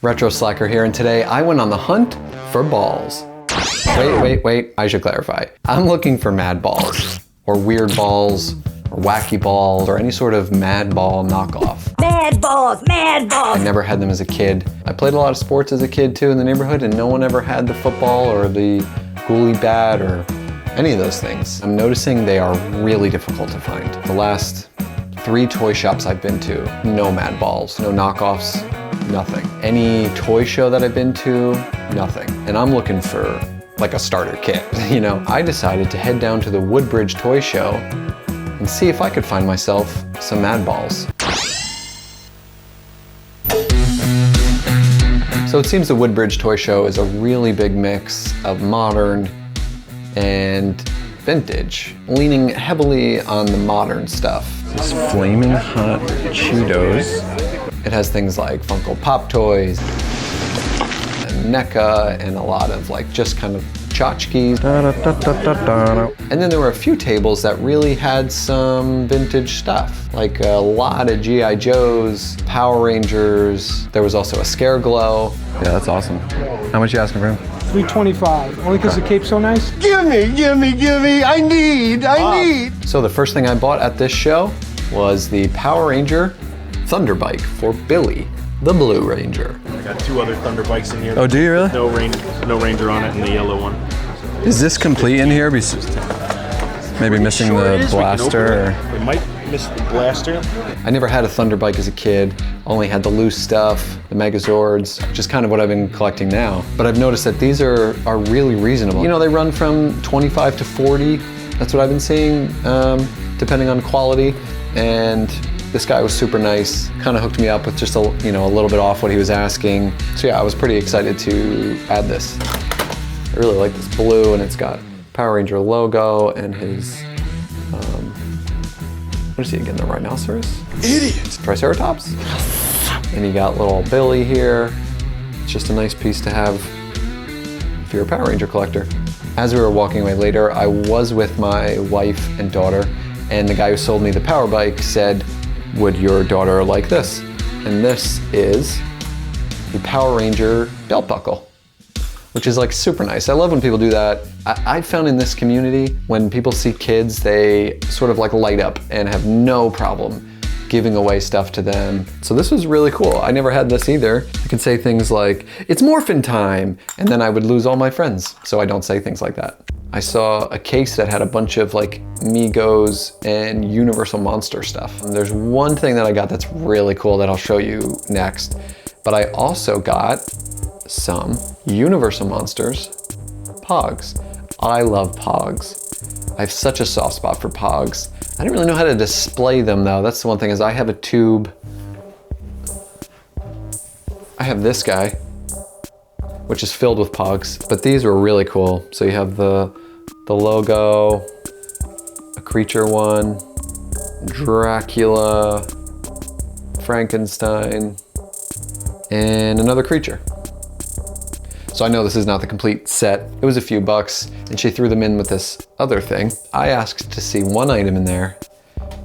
Retro Slacker here, and today I went on the hunt for balls. Wait, I should clarify. I'm looking for mad balls, or weird balls, or wacky balls, or any sort of mad ball knockoff. Mad balls, mad balls! I never had them as a kid. I played a lot of sports as a kid too in the neighborhood, and no one ever had the football or the goalie bat or any of those things. I'm noticing they are really difficult to find. The last 3 toy shops I've been to, no mad balls, no knockoffs, nothing. Any toy show that I've been to, nothing. And I'm looking for like a starter kit, you know? I decided to head down to the Woodbridge Toy Show and see if I could find myself some mad balls. So it seems the Woodbridge Toy Show is a really big mix of modern and vintage, leaning heavily on the modern stuff. This is Flaming Hot Cheetos. It has things like Funko Pop toys, and NECA, and a lot of like just kind of tchotchkes. And then there were a few tables that really had some vintage stuff, like a lot of G.I. Joes, Power Rangers. There was also a Scare Glow. Yeah, that's awesome. How much are you asking for him? $325, only because the cape's so nice. Gimme, I need. So the first thing I bought at this show was the Power Ranger Thunder Bike for Billy, the Blue Ranger. I got 2 other Thunder Bikes in here. Oh, do you really? No Ranger on it, and the yellow one. Is this complete in here? Maybe missing the blaster? We might miss the blaster. I never had a Thunder Bike as a kid. Only had the loose stuff, the Megazords, which is kind of what I've been collecting now. But I've noticed that these are really reasonable. You know, they run from 25 to 40. That's what I've been seeing, depending on quality. And this guy was super nice, kind of hooked me up with just a little bit off what he was asking. So yeah, I was pretty excited to add this. I really like this blue, and it's got Power Ranger logo and his, what is he again, the rhinoceros? Idiot. Triceratops? And you got little Billy here. It's just a nice piece to have if you're a Power Ranger collector. As we were walking away later, I was with my wife and daughter, and the guy who sold me the Power Bike said, "Would your daughter like this?" And this is the Power Ranger belt buckle, which is like super nice. I love when people do that. I found in this community, when people see kids, they sort of like light up and have no problem giving away stuff to them. So this was really cool. I never had this either. You could say things like, "It's morphin' time," and then I would lose all my friends. So I don't say things like that. I saw a case that had a bunch of like Migos and Universal Monster stuff. And there's one thing that I got that's really cool that I'll show you next. But I also got some Universal Monsters Pogs. I love Pogs. I have such a soft spot for Pogs. I didn't really know how to display them though. That's the one thing, is I have a tube. I have this guy, which is filled with Pogs, but these were really cool. So you have the logo, a creature one, Dracula, Frankenstein, and another creature. So I know this is not the complete set. It was a few bucks, and she threw them in with this other thing. I asked to see one item in there,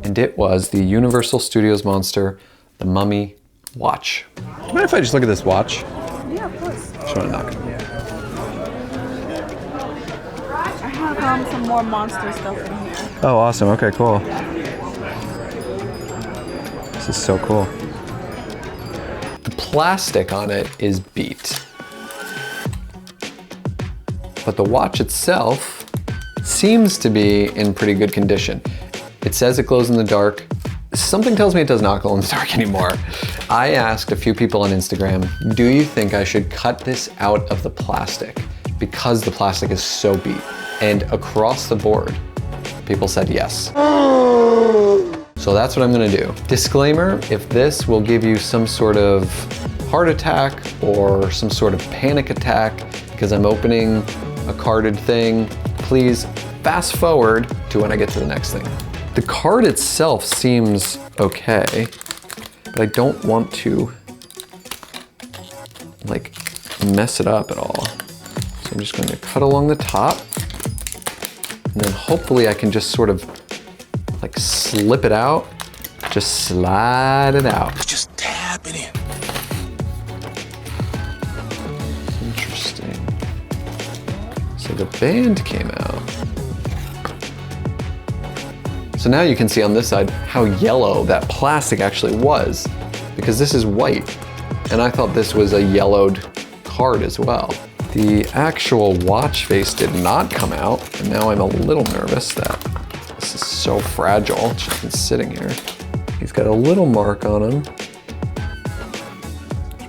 and it was the Universal Studios monster, the Mummy watch. Do you mind if I just look at this watch? Yeah, of course. Just want to knock it. I have some more monster stuff in here. Oh, awesome. Okay, cool. This is so cool. The plastic on it is beat. But the watch itself seems to be in pretty good condition. It says it glows in the dark. Something tells me it does not glow in the dark anymore. I asked a few people on Instagram, do you think I should cut this out of the plastic? Because the plastic is so beat. And across the board, people said yes. So that's what I'm gonna do. Disclaimer, if this will give you some sort of heart attack or some sort of panic attack because I'm opening a carded thing, please fast forward to when I get to the next thing. The card itself seems okay, but I don't want to like mess it up at all. So I'm just going to cut along the top, and then hopefully I can just sort of like slip it out, just slide it out. Just tap it in. the band came out. So now you can see on this side how yellow that plastic actually was, because this is white, and I thought this was a yellowed card as well. The actual watch face did not come out, and now I'm a little nervous that this is so fragile. It's just been sitting here. He's got a little mark on him.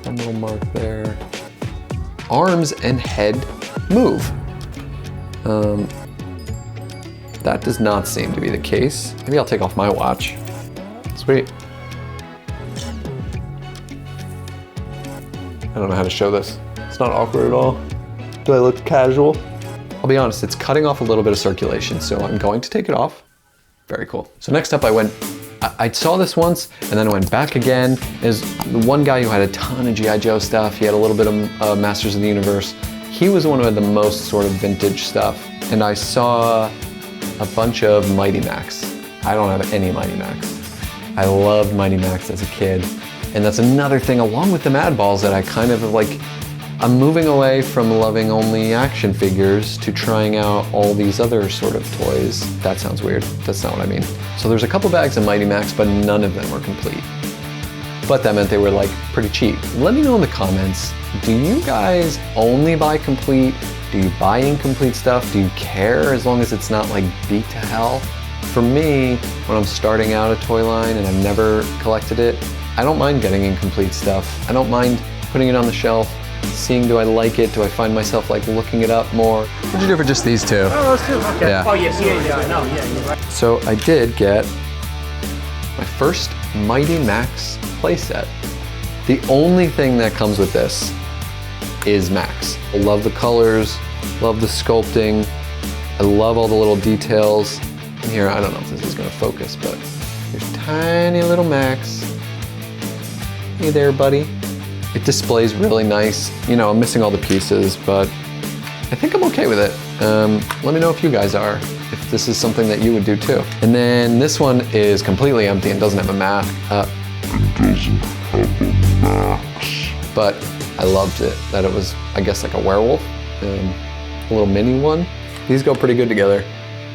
One little mark there. Arms and head move. That does not seem to be the case. Maybe I'll take off my watch. Sweet. I don't know how to show this. It's not awkward at all. Do I look casual? I'll be honest, it's cutting off a little bit of circulation, so I'm going to take it off. Very cool. So next up I saw this once, and then I went back again. There's the one guy who had a ton of G.I. Joe stuff. He had a little bit of Masters of the Universe. He was the one who had the most sort of vintage stuff. And I saw a bunch of Mighty Max. I don't have any Mighty Max. I loved Mighty Max as a kid. And that's another thing, along with the Madballs, that I kind of like, I'm moving away from loving only action figures to trying out all these other sort of toys. That sounds weird. That's not what I mean. So there's a couple bags of Mighty Max, but none of them were complete. But that meant they were like pretty cheap. Let me know in the comments, do you guys only buy complete? Do you buy incomplete stuff? Do you care as long as it's not like beat to hell? For me, when I'm starting out a toy line and I've never collected it, I don't mind getting incomplete stuff. I don't mind putting it on the shelf, seeing, do I like it? Do I find myself like looking it up more? What'd you do for just these two? Oh, those two, okay. Yeah. Oh, yes, yeah, no, yeah, you're right. So I did get my first Mighty Max playset. The only thing that comes with this is Max. I love the colors, love the sculpting. I love all the little details. And here, I don't know if this is gonna focus, but there's tiny little Max. Hey there, buddy. It displays really nice. You know, I'm missing all the pieces, but I think I'm okay with it. Let me know if you guys are, if this is something that you would do too. And then this one is completely empty and doesn't have a mask. But I loved it, that it was, I guess, like a werewolf, a little mini one. These go pretty good together.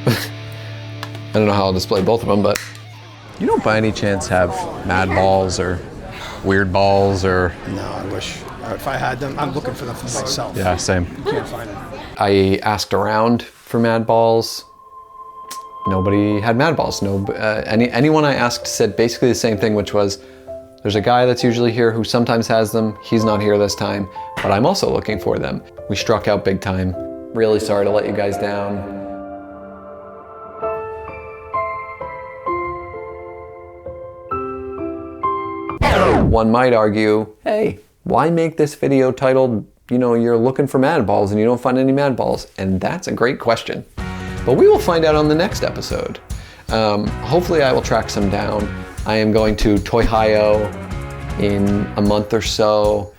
I don't know how I'll display both of them, but you don't by any chance have Madballs or Weird Balls or? No, I wish. If I had them, I'm looking for them for myself. Yeah, same. Can't find them. I asked around for Madballs. Nobody had Madballs. No, anyone I asked said basically the same thing, which was, there's a guy that's usually here who sometimes has them. He's not here this time, but I'm also looking for them. We struck out big time. Really sorry to let you guys down. One might argue, hey, why make this video titled, you know, you're looking for Madballs and you don't find any Madballs? And that's a great question. But we will find out on the next episode. Hopefully I will track some down. I am going to Toy-Hio in a month or so.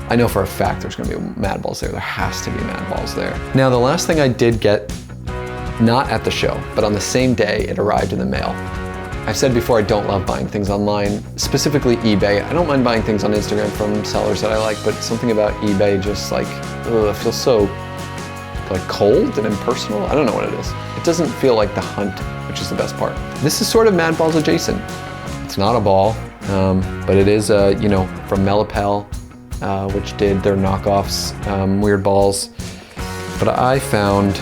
I know for a fact there's gonna be Madballs there. There has to be Madballs there. Now the last thing I did get, not at the show, but on the same day it arrived in the mail. I've said before I don't love buying things online, specifically eBay. I don't mind buying things on Instagram from sellers that I like, but something about eBay just like, ugh, it feels so like cold and impersonal. I don't know what it is. It doesn't feel like the hunt, which is the best part. This is sort of Madballs adjacent. It's not a ball, but it is, you know, from Melapel, which did their knockoffs, Weird Balls. But I found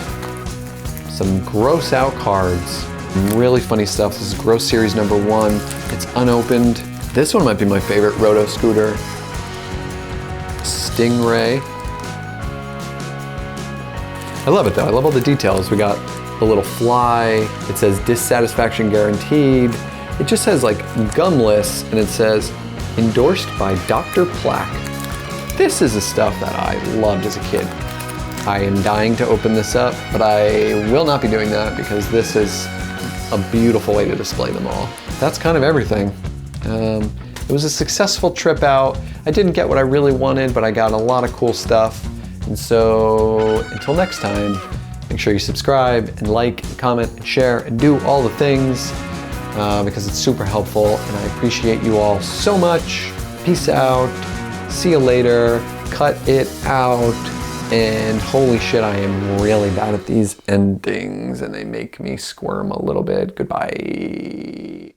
some gross out cards, really funny stuff. This is Gross Series #1. It's unopened. This one might be my favorite, Roto Scooter. Stingray. I love it though, I love all the details. We got the little fly. It says dissatisfaction guaranteed. It just says like gumless, and it says endorsed by Dr. Plaque. This is the stuff that I loved as a kid. I am dying to open this up, but I will not be doing that because this is a beautiful way to display them all. That's kind of everything. It was a successful trip out. I didn't get what I really wanted, but I got a lot of cool stuff. And so until next time, make sure you subscribe and like, and comment, and share, and do all the things because it's super helpful, and I appreciate you all so much. Peace out. See you later. Cut it out. And holy shit, I am really bad at these endings and they make me squirm a little bit. Goodbye.